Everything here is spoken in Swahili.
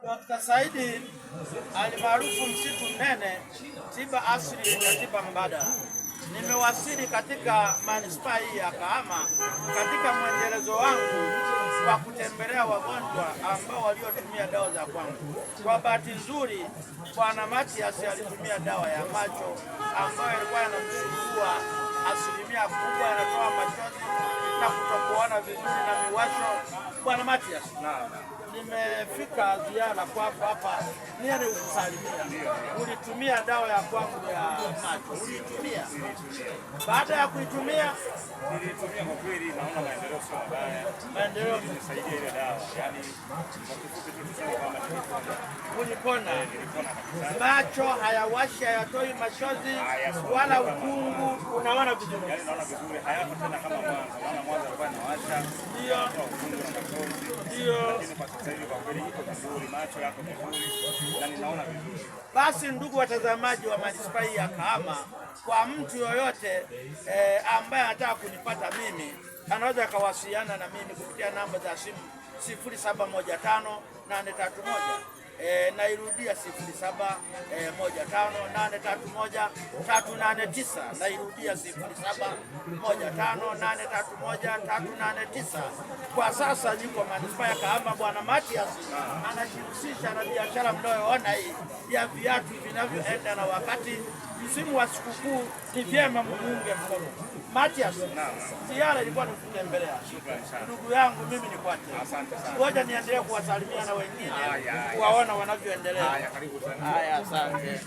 Dr. Saidi alimaarufu Msitu Mnene, tiba asili na tiba mbadala. Nimewasili katika manispaa hii ya Kahama katika mwendelezo wangu wa kutembelea wagonjwa ambao waliotumia dawa za kwangu. Kwa bahati nzuri, Bwana Matias alitumia dawa ya macho ambayo ilikuwa inamsumbua asilimia kubwa, anatoa machozi na kutokuona vizuri na miwasho. Bwana Matias, nimefika ziara kwako hapa niende kukusalimia. Ulitumia dawa ya kwangu ya macho, ulitumia. Baada ya kuitumia, nilitumia kwa kweli, naona maendeleo sio mabaya. Maendeleo imesaidia ile dawa. Yaani kwa kifupi tu tuseme kwamba ulipona. Macho hayawashi, hayatoi machozi wala ukungu, unaona vizuri. Yaani naona vizuri, hayako tena kama mwanzo. Naona mwanzo alikuwa anawasha. Ndio. Ndio. Lakini kwa sasa hivi kwa kweli iko vizuri, macho yako vizuri na ninaona vizuri. Basi ndugu watazamaji wa manispaa ya Kahama, kwa mtu yoyote ambaye anataka kunipata mimi, anaweza kawasiliana na mimi kupitia namba za simu 0715831331. Nairudia 0715831389. Nairudia 0715831389. Kwa sasa niko manispaa ya Kahama. Bwana Matias anajihusisha na biashara mnayoona hii ya viatu vinavyoenda na wakati. Msimu wa sikukuu ni vyema muunge mkono. Matias, ziara ilikuwa ni kutembelea ndugu yangu, mimi ni kwake. Ngoja niendelee kuwasalimia na wengine kuwaona wanavyoendelea. Haya, karibu sana. Haya, asante.